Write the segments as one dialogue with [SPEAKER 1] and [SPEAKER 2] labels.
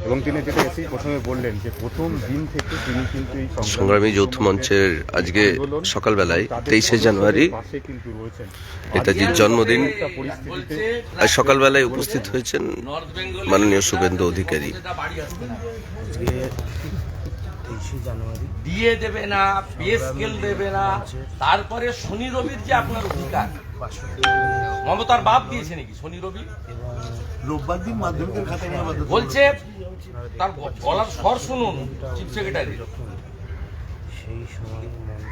[SPEAKER 1] এবং তিনি যেটা এসেই প্রথমে বললেন যে প্রথম দিন থেকে তিনি কিন্তু এই
[SPEAKER 2] সংগ্রামী যৌথ মঞ্চের আজকে সকালবেলায় 23শে জানুয়ারি নেতাজির জন্মদিন। আজ সকালবেলায় উপস্থিত হয়েছেন মাননীয় শুভেন্দু অধিকারী।
[SPEAKER 3] দিয়ে দেবে না, পে স্কেল দেবে না, তারপরে শনি রবির যে আপনার অধিকার, মমতার বাপ দিয়েছে নাকি শনি রবি?
[SPEAKER 4] রোববার দিন মাধ্যমিকের খাতা
[SPEAKER 3] বলছে, তার গলার স্বর শুনুন চিফ সেক্রেটারি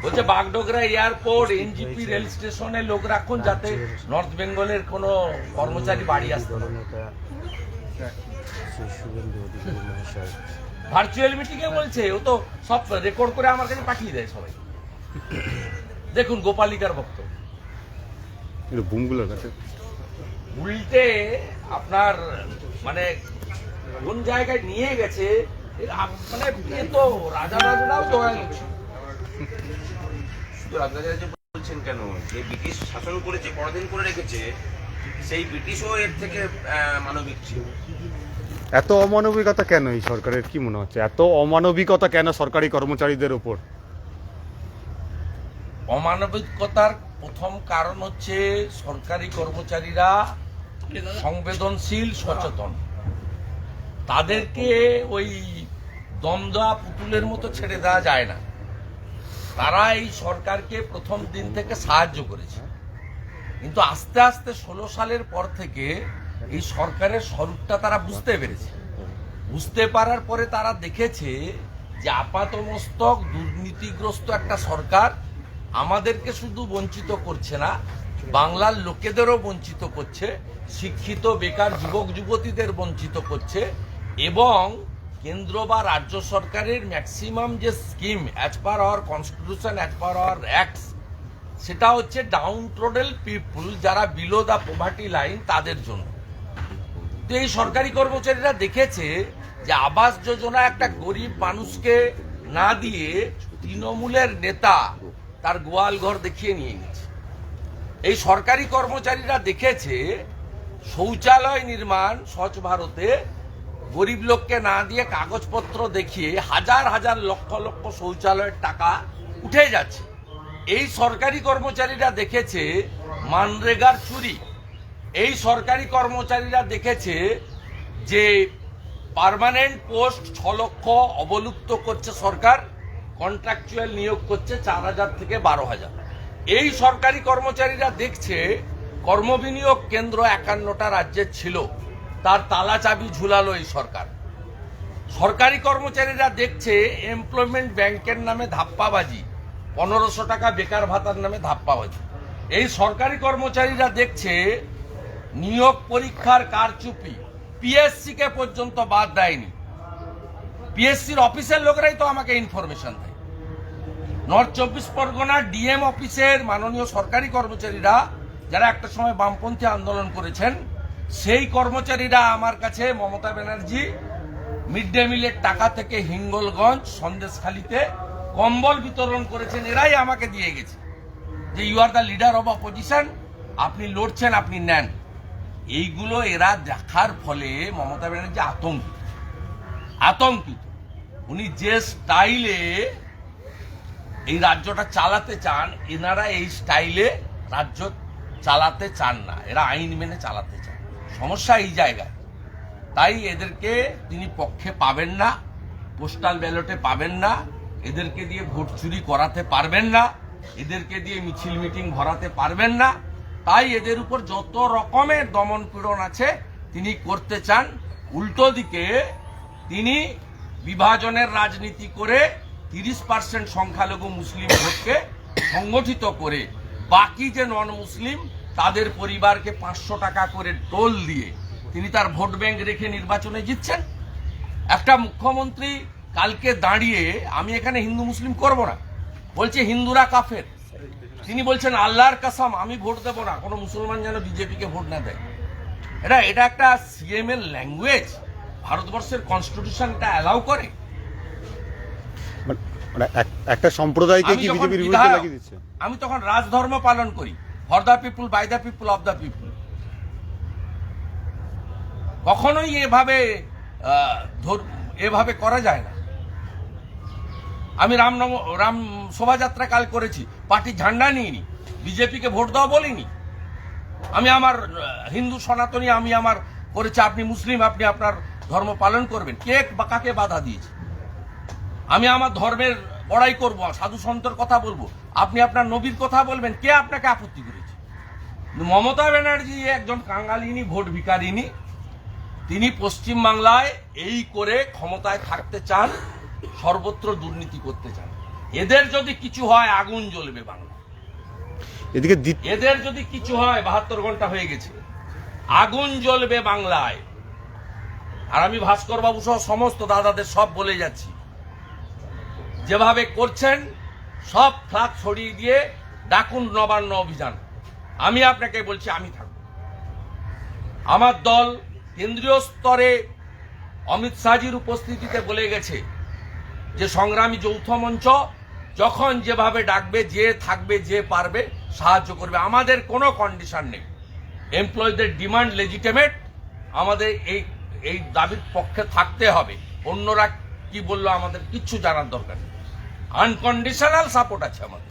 [SPEAKER 3] বলছে, বাগডোগরা এয়ারপোর্ট, এনজিপি রেল স্টেশনে লোক রাখুন যাতে নর্থ বেঙ্গলের কোনো কর্মচারী বাড়ি আসতে পারে। ভার্চুয়াল মিটিং এ বলছে, ও তো সব রেকর্ড করে আমার কাছে পাঠিয়ে দেয় সবাই। দেখুন গোপালিকার বক্তব্য,
[SPEAKER 1] বুমগুলোর কাছে
[SPEAKER 3] উল্টে আপনার মানে কোন জায়গায় নিয়ে গেছে, মানে এ তো রাজা রাজারাও দয়াল ছিল।
[SPEAKER 5] শুধু রাজা বলছেন কেন, যে ব্রিটিশ শাসন করেছে, পরাধীন করে রেখেছে, সেই ব্রিটিশও এর থেকে মানবিক ছিল।
[SPEAKER 1] এত অমানবিকতা কেন এই সরকারের, কি মনে হচ্ছে এত অমানবিকতা কেন সরকারি কর্মচারীদের উপর?
[SPEAKER 3] অমানবিকতার প্রথম কারণ হচ্ছে সরকারি কর্মচারীরা সংবেদনশীল, সচেতন। তাদেরকে ওই দমদা পুতুলের মতো ছেড়ে দেওয়া যায় না। তারা এই সরকারকে প্রথম দিন থেকে সাহায্য করেছে, কিন্তু আস্তে আস্তে 16 সালের পর থেকে এই সরকারের স্বরূপটা তারা বুঝতে পেরেছে। বুঝতে পারার পরে তারা দেখেছে যে আপাতমস্তক দুর্নীতিগ্রস্ত একটা সরকার আমাদেরকে শুধু বঞ্চিত করছে না, বাংলার লোকেদেরও বঞ্চিত করছে, শিক্ষিত বেকার যুবক যুবতীদের বঞ্চিত করছে, এবং কেন্দ্র বা রাজ্য সরকারের ম্যাক্সিমাম যে scheme as per our constitution, as per our acts, সেটা হচ্ছে ডাউন ট্রোডেল পিপুল, যারা বিলো দ্য পভার্টি লাইন, তাদের জন্য। তো এই সরকারি কর্মচারীরা দেখেছে যে আবাস যোজনা একটা গরিব মানুষকে না দিয়ে তৃণমূলের নেতা তার গোয়াল ঘর দেখিয়ে নিয়ে গেছে। এই সরকারি কর্মচারীরা দেখেছে শৌচালয় নির্মাণ স্বচ্ছ ভারতে গরিব লোককে না দিয়ে কাগজপত্র দেখিয়ে হাজার হাজার লক্ষ লক্ষ শৌচালয়ের টাকা উঠে যাচ্ছে। এই সরকারি কর্মচারীরা দেখেছে মানরেগার চুরি। এই সরকারি কর্মচারীরা দেখেছে যে পার্মানেন্ট পোস্ট 6 লক্ষ অবলুপ্ত করছে সরকার, কন্ট্রাকচুয়াল নিয়োগ করছে 4,000 থেকে 12,000। এই সরকারি কর্মচারীরা দেখছে কর্মবিনিয়োগ কেন্দ্র 51টা রাজ্যে ছিল, তার তালা চাবি ঝুলালো এই সরকার। সরকারি কর্মচারীরা দেখছে এমপ্লয়মেন্ট ব্যাংকের নামে ধাপ্পাবাজি, 1500 টাকা বেকার ভাতার নামে ধাপ্পাবাজি। এই সরকারি কর্মচারীরা দেখছে নিয়োগ পরীক্ষার কারচুপি, পিএসসি কে পর্যন্ত বাদ দেয়নি। পিএসসির অফিসের লোকেরাই তো আমাকে ইনফরমেশন দেয়। নর্থ 24 পরগনার ডিএম অফিসের মাননীয় সরকারি কর্মচারীরা, যারা একটা সময় বামপন্থী আন্দোলন করেছেন, সেই কর্মচারীরা আমার কাছে মমতা ব্যানার্জি মিড ডে মিলের টাকা থেকে হিঙ্গলগঞ্জ, সন্দেশখালীতে কম্বল বিতরণ করেছেন, এরাই আমাকে দিয়ে গেছে যে you are the leader of opposition, আপনি লড়ছেন, আপনি নেন। এইগুলো এরা দেখার ফলে মমতা ব্যানার্জি আতঙ্কিত। উনি যে স্টাইলে এই রাজ্যটা চালাতে চান, এনারা এই স্টাইলে রাজ্য চালাতে চান না, এরা আইন মেনে চালাতে চান। সমস্যা এই জায়গায়। তাই এদেরকে তিনি পক্ষে পাবেন না, পোস্টাল ব্যালটে পাবেন না, এদেরকে দিয়ে ভোট চুরি করাতে পারবেন না, এদেরকে দিয়ে মিছিল মিটিং ভরাতে পারবেন না। তাই এদের উপর যত রকমের দমন পীড়ন আছে তিনি করতে চান। উল্টো দিকে তিনি বিভাজনের রাজনীতি করে 30% সংখ্যালঘু মুসলিম ভোটকে সংগঠিত করে বাকি যে নন মুসলিম তাদের পরিবারকে 500 টাকা করে টোল দিয়ে তিনি তার ভোট ব্যাংক রেখে নির্বাচনে জিতছেন। একটা মুখ্যমন্ত্রী কালকে দাঁড়িয়ে, আমি এখানে হিন্দু মুসলিম করব না, বলছে হিন্দুরা কাফের। তিনি বলছেন আল্লাহর কসম আমি ভোট দেব না, কোনো মুসলমান যেন বিজেপিকে ভোট না দেয়। এটা একটা সিএম এর ল্যাঙ্গুয়েজ? ভারতবর্ষের কনস্টিটিউশনটা অ্যালাউ করে?
[SPEAKER 1] মানে একটা সম্প্রদায়কে কি বিজেপির বিরুদ্ধে লাগিয়ে দিচ্ছে?
[SPEAKER 3] আমি তখন রাজধর্ম পালন করি, for the people, by the people, of the people. কখনোই এভাবে এভাবে করা যায় না। আমি রাম শোভাযাত্রা কাল করেছি, পার্টির ঝান্ডা নিইনি, বিজেপিকে ভোট দেওয়া বলিনি। আমি আমার হিন্দু সনাতনী আমি আমার করেছি, আপনি মুসলিম আপনি আপনার ধর্ম পালন করবেন, কে বা কাকে বাধা দিয়েছে? আমি আমার ধর্মের বড়াই করব, সাধু সন্তর কথা বলবো, আপনি আপনার নবীর কথা বলবেন, কে আপনাকে আপত্তি করেছে? মমতা ব্যানার্জি একজন কাঙ্গালিনী ভোট ভিকারিনী, তিনি পশ্চিমবাংলায় এই করে ক্ষমতায় থাকতে চান, সর্বত্র দুর্নীতি করতে চান। এদের যদি কিছু হয় আগুন জ্বলবে বাংলা।
[SPEAKER 1] এদিকে
[SPEAKER 3] এদের যদি কিছু হয় 72 ঘন্টা হয়ে গেছে, আগুন জ্বলবে বাংলায়। আর আমি ভাস্কর বাবু সহ সমস্ত দাদাদের সব বলে যাচ্ছি, যেভাবে করছেন সব ফ্লাগ ছড়িয়ে দিয়ে ডাকুন নবান্ন অভিযান। আমি আপনাকে বলছি আমি থাকব। আমার দল কেন্দ্রীয় স্তরে অমিত শাহজির উপস্থিতিতে বলে গেছে যে সংগ্রামী যৌথ মঞ্চ যখন যেভাবে ডাকবে, যে থাকবে যে পারবে সাহায্য করবে। আমাদের কোনো কন্ডিশন নেই, এমপ্লয়ীদের ডিমান্ড লেজিটিমেট, আমাদের এই দাবির পক্ষে থাকতে হবে। অন্যরা কি বললো আমাদের কিচ্ছু জানার দরকার নেই, আনকন্ডিশনাল সাপোর্ট আছে আমাদের।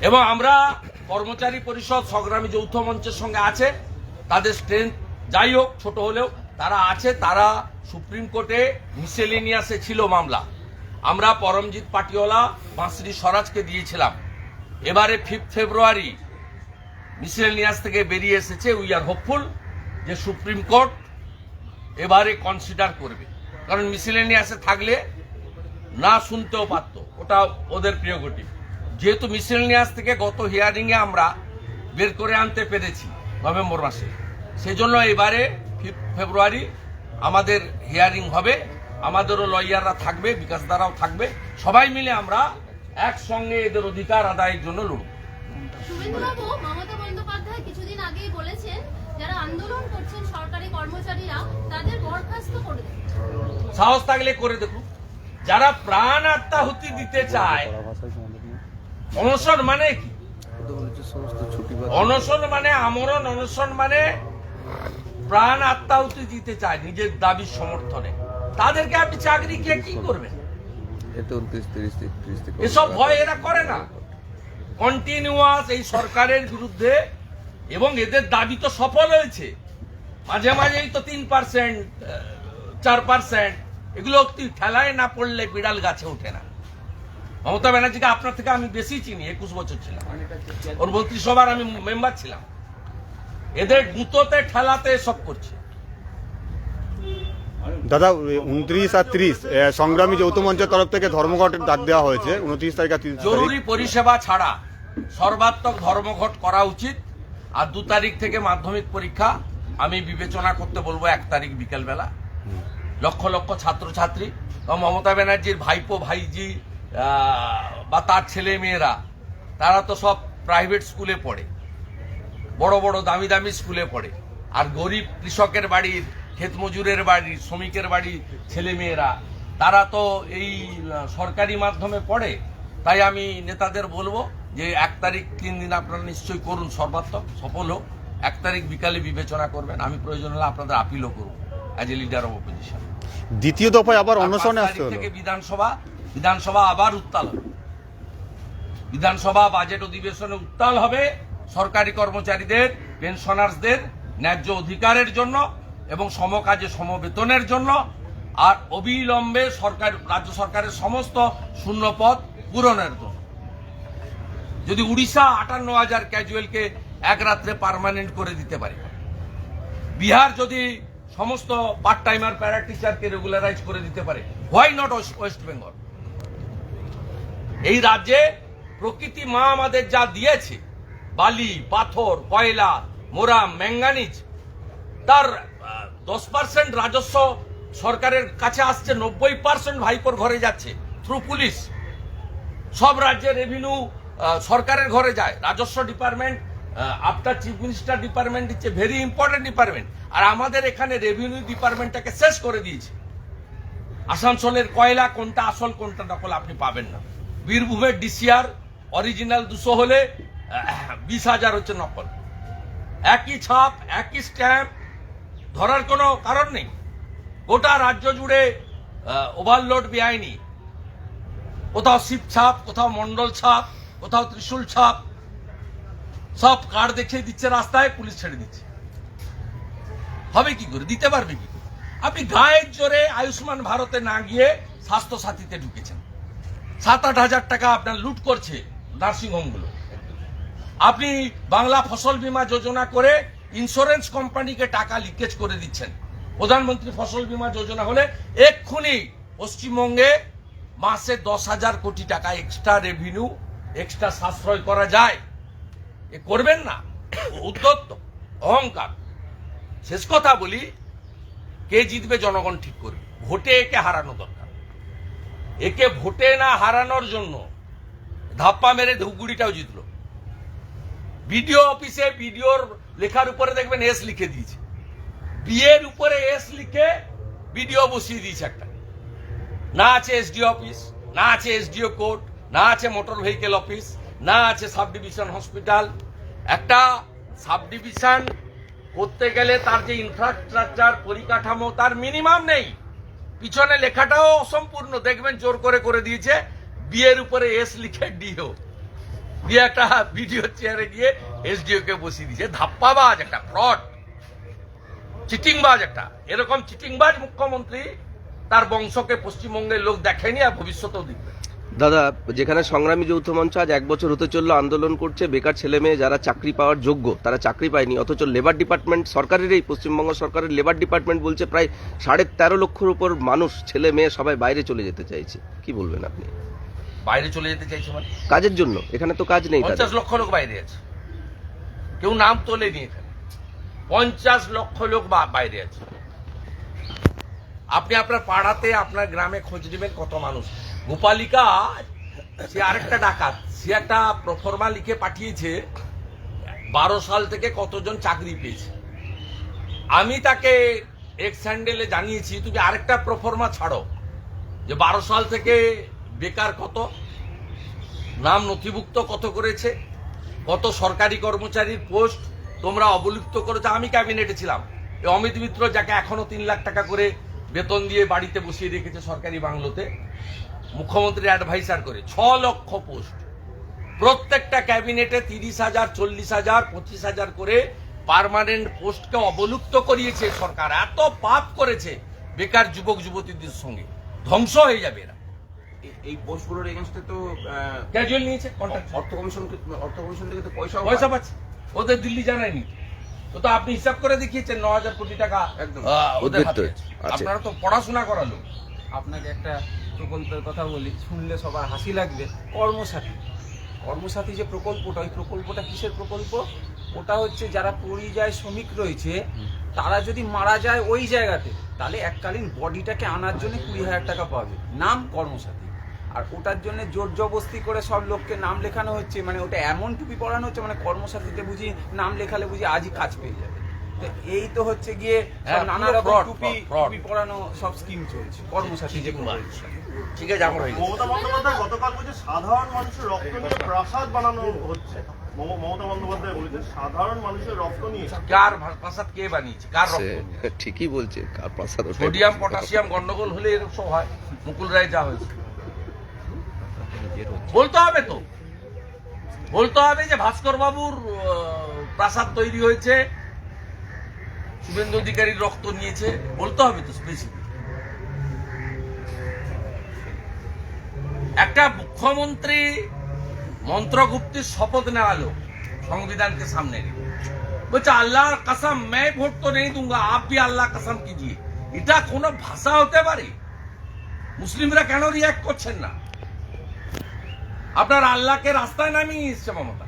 [SPEAKER 3] এবং আমরা কর্মচারী পরিষদ সংগ্রামী যৌথ মঞ্চের সঙ্গে আছে, তাদের স্ট্রেংথ যাই হোক ছোট হলেও তারা আছে। তারা সুপ্রিম কোর্টে মিসেলেনিয়াসে ছিল মামলা, আমরা পরমজিৎ পাটিওয়ালা বাঁশরি স্বরাজকে দিয়েছিলাম। এবারে 5 ফেব্রুয়ারি মিসেলেনিয়াস থেকে বেরিয়ে এসেছে। উই আর হোপফুল যে সুপ্রিম কোর্ট এবারে কনসিডার করবে, কারণ মিসেলেনিয়াসে থাকলে না শুনতেও পারত, ওটা ওদের প্রিয়োগেটিভ। যেহেতু মিসেলেনিয়াস থেকে গত হিয়ারিংয়ে আমরা বের করে আনতে পেরেছি নভেম্বর মাসে, সেজন্য এবারে 5 ফেব্রুয়ারি আমাদের হিয়ারিং হবে। আমাদেরও লয়াররা থাকবে, বিকাশ দ্বারাও থাকবে, সবাই মিলে আমরা একসঙ্গে এদের অধিকার আদায়ের জন্য লড়ব।
[SPEAKER 6] শুভেন্দুবাবু, মমতা বন্দ্যোপাধ্যায় কিছুদিন আগেই বলেছেন যারা আন্দোলন করছেন সরকারি কর্মচারীরা তাদের বরখাস্ত করে দেন।
[SPEAKER 3] সাহস থাকলে করে দেখুন। যারা প্রাণ আত্মাহুতি দিতে চায়, অনশন মানে কি? অনশন মানে আমরণ, অনশন মানে প্রাণ আত্মাহুতি দিতে চায় নিজের দাবির সমর্থনে, তাদেরকে আপনি চাকরি কে কি করবেন? এসব ভয় এরা করে না, কন্টিনিউয়াস এই সরকারের বিরুদ্ধে। এবং এদের দাবি তো সফল হয়েছে, মাঝে মাঝেই তো 3%, 4%, এগুলো ঠেলায় না পড়লে বিড়াল গাছে ওঠে না। মমতা ব্যানার্জিকে আপনার থেকে আমি বেশি চিনি, 21 বছর ছিলাম, ওর মন্ত্রিসভার আমি মেম্বার ছিলাম। এদের গুঁতোতে ঠেলাতে সব করছে।
[SPEAKER 1] দাদা 29 আর 30 সংগ্রামী যৌথ মঞ্চের তরফ থেকে ধর্মঘটের ডাক দেওয়া হয়েছে 29 তারিখ আর 30 তারিখ।
[SPEAKER 3] জরুরি পরিষেবা ছাড়া সর্বাত্মক ধর্মঘট করা উচিত। আর 2 তারিখ থেকে মাধ্যমিক পরীক্ষা আমি বিবেচনা করতে বলবো 1 তারিখ বিকেলবেলা। লক্ষ লক্ষ ছাত্রছাত্রী, মমতা ব্যানার্জির ভাইপো ভাইজি বা তার ছেলে মেয়েরা, তারা তো সব প্রাইভেট স্কুলে পড়ে, বড় বড় দামি দামি স্কুলে পড়ে। আর গরিব কৃষকের বাড়ির, ক্ষেত মজুরের বাড়ির, শ্রমিকের বাড়ির ছেলে মেয়েরা, তারা তো এই সরকারি মাধ্যমে পড়ে। তাই আমি নেতাদের বলবো যে 1 তারিখ 3 দিন আপনারা নিশ্চয়ই করুন, সর্বাত্মক সফল হোক। 1 তারিখ বিকালে বিবেচনা করবেন, আমি প্রয়োজন হলে আপনাদের আপিলও করব as a leader of opposition.
[SPEAKER 1] দ্বিতীয় দফায় আবার অনশনে আসতে হলো।
[SPEAKER 3] থেকে বিধানসভা আবার উত্তাল হবে, বিধানসভা বাজেট অধিবেশনে উত্তাল হবে সরকারি কর্মচারীদের, পেনশনার্সদের ন্যায্য অধিকারের জন্য এবং সমকাজে সমবেতনের জন্য, আর অবিলম্বে রাজ্য সরকারের সমস্ত শূন্য পদ পূরণের জন্য। যদি উড়িষ্যা 58,000 ক্যাজুয়ালকে এক রাত্রে পার্মানেন্ট করে দিতে পারে, বিহার যদি সমস্ত পার্ট টাইমার প্যারা টিচারকে রেগুলারাইজ করে দিতে পারে, হোয়াই নট ওয়েস্ট বেঙ্গল? এই রাজ্যে প্রকৃতি মা আমাদের যা দিয়েছে, বালি, পাথর, কয়লা, মোরাম, ম্যাঙ্গানিজ, তার 10% রাজস্ব সরকারের কাছে আসছে, 90% ভাইপোর ঘরে যাচ্ছে থ্রু পুলিশ। সব রাজ্যের রেভিনিউ সরকারের ঘরে যায়। রাজস্ব department after chief minister department ইচ্ছে ভেরি ইম্পর্টেন্ট ডিপার্টমেন্ট। আর আমাদের এখানে রেভিনিউ ডিপার্টমেন্টটাকে শেষ করে দিয়েছে। আসানসোলের কয়লা কোনটা আসল কোনটা নকল আপনি পাবেন না। বীরভূমের ডিসিআর অরিজিনাল 200 হলে 20,000 হচ্ছে নকল। একই ছাপ, একই স্ট্যাম্প, ধরার কোনো কারণ নেই। গোটা রাজ্য জুড়ে ওভারলোড বেআইনি, কোথাও শিব ছাপ, কোথাও মন্ডল ছাপ, কোথাও ত্রিশূল ছাপ, সব কার্ড দেখিয়ে দিচ্ছে রাস্তায়, পুলিশ ছেড়ে দিচ্ছে। হবে কি করে, দিতে পারবে কি করে? আপনি গায়ের জোরে আয়ুষ্মান ভারতে না গিয়ে স্বাস্থ্য সাথীতে ঢুকেছেন। 7-8 হাজার টাকা আপনার লুট করছে নার্সিংহোমগুলো। আপনি বাংলা ফসল বীমা যোজনা করে ইন্স্যুরেন্স কোম্পানিকে টাকা লিকেজ করে দিচ্ছেন। প্রধানমন্ত্রী ফসল বীমা যোজনা হলে এক্ষুনি পশ্চিমবঙ্গে মাসে 10,000 কোটি টাকা এক্সট্রা রেভিনিউ, এক্সট্রা সাশ্রয় করা যায়। এ করবেন না, উদ্ধত্ত, অহংকার। শেষ কথা বলি, কে জিতবে জনগণ ঠিক করবে। ভোটে একে হারানো দরকার। একে ভোটে না হারানোর জন্য ধাপ্পা মেরে ধুপগুড়িটাও জিতলো। বিডিও অফিসে বিডিওর লেখার উপরে দেখবেন এস লিখে দিয়েছে, বিয়ের উপরে এস লিখে বিডিও বসিয়ে দিয়েছে একটা। না আছে এসডিও অফিস, না আছে এসডিও কোর্ট, না আছে মোটর ভেহিকেল অফিস, না আছে সাব ডিভিশন হসপিটাল। একটা সাব ডিভিশন করতে গেলে তার যে ইনফ্রাস্ট্রাকচার, পরিকাঠামো, তার মিনিমাম নেই। পিছনে লেখাটাও অসম্পূর্ণ, দেখবেন জোর করে দিয়েছে বিয়ের উপরে এস লিখে ডিও দিয়ে একটা ভিডিও চেয়ারে গিয়ে এসডিও কে বসিয়ে দিয়েছে। ধাপ্পাবাজ একটা, ফ্রড, চিটিংবাজ একটা। এরকম চিটিংবাজ মুখ্যমন্ত্রী তার বংশকে পশ্চিমবঙ্গের লোক দেখেনি, আর ভবিষ্যতেও দেখবে।
[SPEAKER 2] দাদা, যেখানে সংগ্রামী যৌথ মঞ্চ আজ 1 বছর হতে চললো আন্দোলন করছে, বেকার ছেলে মেয়ে যারা চাকরি পাওয়ার যোগ্য তারা চাকরি পায়নি, অথচ লেবার ডিপার্টমেন্ট সরকারের, এই পশ্চিমবঙ্গ সরকারের লেবার ডিপার্টমেন্ট বলছে প্রায় 13.5 লক্ষের উপর মানুষ, ছেলে মেয়ে সবাই বাইরে চলে যেতে চাইছে। কি বলবেন আপনি?
[SPEAKER 3] বাইরে চলে যেতে চাইছে মানে
[SPEAKER 2] কাজের জন্য, এখানে তো কাজ নেই।
[SPEAKER 3] 50 লক্ষ লোক বাইরে আছে, কেউ নাম তোলেনি এখানে। 50 লক্ষ লোক বাইরে আছে। আপনি আপনার পাড়াতে, আপনার গ্রামে খোঁজ নেবেন কত মানুষ। গোপালিকা, সে আরেকটা ডাকাত, সে একটা প্রফর্মা লিখে পাঠিয়েছে 12 সাল থেকে কতজন চাকরি পেয়েছে। আমি তাকে এক্স হ্যান্ডেলে জানিয়েছি, তুমি আরেকটা প্রফর্মা ছাড়ো যে 12 সাল থেকে বেকার কত, নাম নথিভুক্ত কত করেছে, কত সরকারি কর্মচারীর পোস্ট তোমরা অবলুপ্ত করেছো। আমি ক্যাবিনেটে ছিলাম, অমিত মিত্র যাকে এখনো 3 লাখ টাকা করে বেতন দিয়ে বাড়িতে বসিয়ে রেখেছে সরকারি বাংলোতে, মুখ্যমন্ত্রীর অ্যাডভাইসার করে 6 লক্ষ পোস্ট। প্রত্যেকটা ক্যাবিনেটে 30,000, 40,000, 25,000 করে পার্মানেন্ট পোস্টকে অবলুপ্ত করিয়েছে সরকার। এত পাপ করেছে বেকার যুবক যুবতীদের সঙ্গে, ধ্বংস হয়ে যাবে এরা।
[SPEAKER 5] এই পোস্টগুলোর এগেইনস্টে তো
[SPEAKER 3] ক্যাজুয়াল নিয়েছে, কন্ট্রাক্ট,
[SPEAKER 5] অর্থ কমিশন থেকে তো পয়সা
[SPEAKER 3] পাচ্ছে। ওদের দিল্লি জানায়নি তো আপনি হিসাব করে দেখিয়েছেন 9,000 কোটি টাকা
[SPEAKER 5] একদম
[SPEAKER 3] ওদের হাতে আছে।
[SPEAKER 2] আছে।
[SPEAKER 3] আপনারা তো পড়াশোনা করালো।
[SPEAKER 7] আপনাকে একটা প্রকল্পের কথা বলি, শুনলে সবার হাসি লাগবে। কর্মসাথী, কর্মসাথী যে প্রকল্পটা, ওই প্রকল্পটা কিসের প্রকল্প? ওটা হচ্ছে যারা পরিযায়ী শ্রমিক রয়েছে, তারা যদি মারা যায় ওই জায়গাতে, তাহলে এককালীন বডিটাকে আনার জন্য 20,000 টাকা পাবে, নাম কর্মসাথী। আর ওটার জন্য জোর জবরদস্তি করে সব লোককে নাম লেখানো হচ্ছে, মানে ওটা এমন টুপি পরানো হচ্ছে, মানে কর্মসাথীতে বুঝি নাম লেখালে বুঝি আজই কাজ পেয়ে যাবে। তো এই তো হচ্ছে গিয়ে সব নানা রকম টুপি পরানো সব স্কিম চলছে কর্মসাথী যে
[SPEAKER 3] ঠিক আছে, আমার হয়ে গেছে।
[SPEAKER 4] মমতা বন্দ্যোপাধ্যায় গতকাল বলছে সাধারণ মানুষের রক্ত নিয়ে প্রাসাদ বানানো হচ্ছে। মমতা বন্দ্যোপাধ্যায় বলেছে সাধারণ মানুষের রক্ত নিয়ে।
[SPEAKER 3] কার প্রাসাদ কে বানিয়েছে, কার রক্ত?
[SPEAKER 2] ঠিকই বলছে, কার প্রাসাদ?
[SPEAKER 3] সোডিয়াম পটাশিয়াম গন্ডগোল হলে এরকম সব হয়। মুকুল রায় যা হয়েছে বলতে হবে, তো বলতে হবে যে ভাস্কর বাবুর প্রাসাদ তৈরি হয়েছে, শুভেন্দু অধিকারীর রক্ত নিয়েছে, বলতে হবে তো স্পেসিফিক। একটা মুখ্যমন্ত্রী মন্ত্রগুপ্তির শপথ নেওয়ালো সংবিধানকে সামনে রেখে, বলছে আল্লাহর কসম मैं ভোট তো नहीं दूंगा, आप भी আল্লাহ কসম कीजिए। এটা কোন ভাষা হতে পারে? মুসলিমরা কেন রিয়াক্ট করছেন না? আপনার আল্লাহকে রাস্তায় নামিয়ে এসছে মমতা।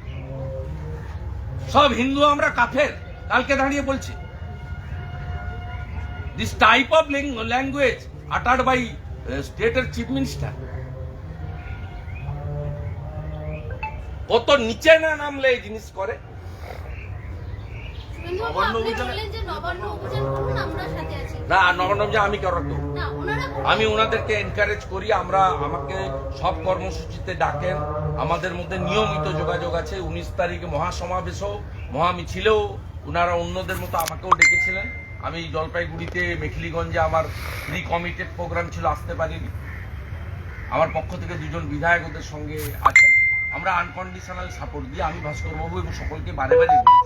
[SPEAKER 3] সব হিন্দু আমরা কাফের, কালকে দাঁড়িয়ে বলছে। This type of language uttered by স্টেটের চিফ মিনিস্টার। কত নিচে না নামলে এই জিনিস করে।
[SPEAKER 6] শুভেন্দুবাবু, আপনি বললেন যে নবান্ন অভিযান করুন, আমরা সাথে আছি।
[SPEAKER 3] না, নবান্ন যে আমি কারো
[SPEAKER 6] না, ওনারা করুন।
[SPEAKER 3] আমি ওনাদেরকে এনকারেজ করি। আমাকে সব কর্মসূচিতে ডাকেন, আমাদের মধ্যে নিয়মিত যোগাযোগ আছে। 19 তারিখে মহাসমাবেশও, মহামিছিলেও ওনারা অন্যদের মতো আমাকেও ডেকেছিলেন। আমি জলপাইগুড়িতে মেখলিগঞ্জে আমার প্রি কমিটেড প্রোগ্রাম ছিল, আসতে পারিনি। আমার পক্ষ থেকে দুজন বিধায়ক ওদের সঙ্গে আছেন। আমরা আনকন্ডিশনাল সাপোর্ট দিয়ে আমি ভাস্করবাবু এবং সকলকে বারে বারে বলেছি,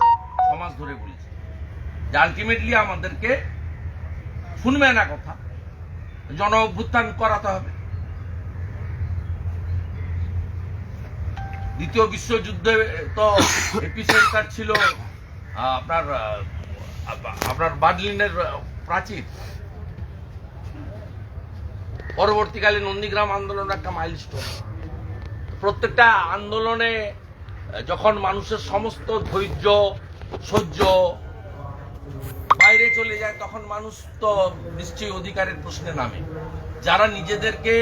[SPEAKER 3] সমাজ ধরে বলেছি যে আলটিমেটলি আমাদেরকে শুনবে না কথা, জন অভ্যুত্থান করাতে হবে। দ্বিতীয় বিশ্বযুদ্ধে তো এপিসেন্টার ছিল আপনার বার্লিনের প্রাচীর। পরবর্তীকালে নন্দীগ্রাম আন্দোলন একটা মাইলস্টোন। প্রত্যেকটা আন্দোলনে যখন মানুষের সমস্ত ধৈর্য সহ্য বাইরে চলে যায়, তখন মানুষ তো নিশ্চয়ই অধিকারের প্রশ্নে নামে। যারা নিজেদেরকে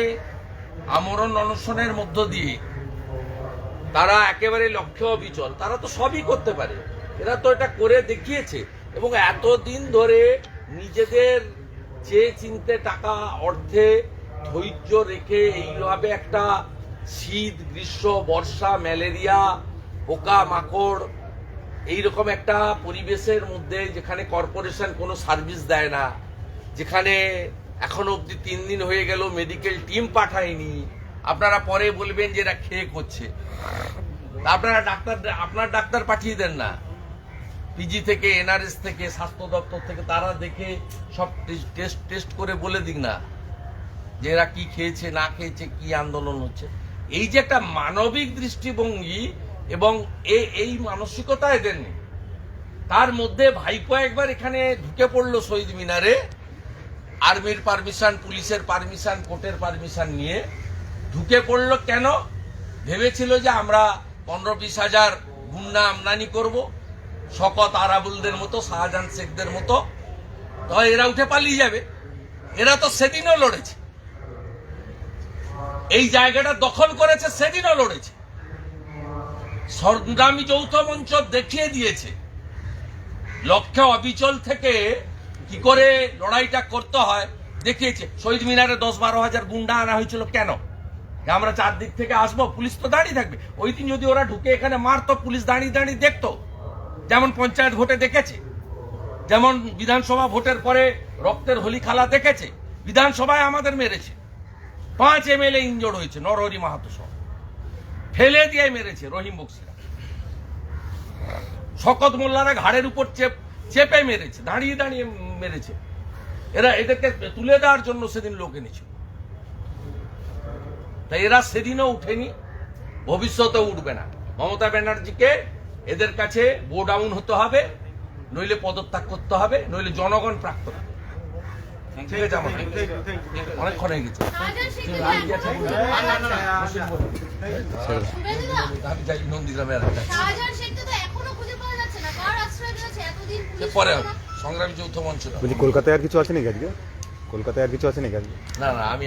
[SPEAKER 3] আমরণ অনশনের মধ্য দিয়ে তারা একেবারে লক্ষ্য অবিচল, তারা তো সবই করতে পারে, এরা তো এটা করে দেখিয়েছে। এবং এতদিন ধরে নিজেদের চেয়ে চিনতে টাকা অর্থে ধৈর্য রেখে এইভাবে একটা শীত গ্রীষ্ম বর্ষা ম্যালেরিয়া পোকা মাকড় এইরকম একটা পরিবেশের মধ্যে, যেখানে কর্পোরেশন কোনো সার্ভিস দেয় না, যেখানে এখনো অব্দি 3 দিন হয়ে গেল মেডিকেল টিম পাঠায়নি। আপনারা পরে বলবেন যে এরা খেয়ে করছে, আপনারা আপনার ডাক্তার পাঠিয়ে দেন না, পিজি থেকে এনআরএস থেকে স্বাস্থ্য দপ্তর থেকে, তারা দেখে সব টেস্ট করে বলে দিক না যে এরা কি খেয়েছে না খেয়েছে, কি আন্দোলন হচ্ছে। এই যে একটা মানবিক দৃষ্টিভঙ্গি এবং এই মানসিকতা এদের নেই। তার মধ্যে ভাইপো একবার এখানে ঢুকে পড়লো শহীদ মিনারে, আর্মির পারমিশন, পুলিশের পারমিশন, কোর্টের পারমিশন নিয়ে ঢুকে পড়লো। কেন? ভেবেছিল যে আমরা 15-20 হাজার গুন্ডা আমদানি করব, শকত আরাবুলদের মতো, শাহজাহান শেখদের মতো, তো এরা উঠে পালিয়ে যাবে। এরা তো সেদিনও লড়েছে, এই জায়গাটা দখল করেছে, সেদিনও লড়েছে। সংগ্রামী যৌথ মঞ্চ দেখিয়ে দিয়েছে লক্ষ্যে অবিচল থেকে কি করে লড়াইটা করতে হয়, দেখিয়েছে। শহীদ মিনারে 10-12 হাজার গুন্ডা আনা হয়েছিল কেন? আমরা চারদিক থেকে আসবো, পুলিশ তো দাঁড়িয়ে থাকবে। ওই দিন যদি ওরা ঢুকে এখানে মারতো, পুলিশ দাঁড়িয়ে দাঁড়িয়ে দেখতো, যেমন পঞ্চায়েত ভোটে দেখেছে, যেমন বিধানসভা ভোটের পরে রক্তের হোলি খেলা দেখেছে। বিধানসভায় আমাদের মেরেছে, 5 MLA ইনজোর্ড হয়েছে, নরহরি মাহাতো সহ, ফেলে দিয়ে মেরেছে রহিম বক্সিরা। শকত মোল্লারা ঘাড়ের উপর চেপে মেরেছে, দাঁড়িয়ে দাঁড়িয়ে মেরেছে। এদেরকে তুলে দেওয়ার জন্য সেদিন লোক এনেছিল। তাই এরা সেদিনও উঠেনি, ভবিষ্যতেও উঠবে না। মমতা ব্যানার্জিকে এদের কাছে বো ডাউন হতে হবে, নইলে পদত্যাগ করতে হবে, নইলে জনগণ প্রাপ্ত হবে। ঠিক আছে, আমার অনেকক্ষণ হয়ে গেছে। আমি যাই নন্দীগ্রামে। পরে সংগ্রামী যৌথ মঞ্চ।
[SPEAKER 1] বলছি কলকাতায় আর কিছু আছে নাকি আজকে? কলকাতায় আর কিছু আছে নাকি আজকে?
[SPEAKER 3] না, আমি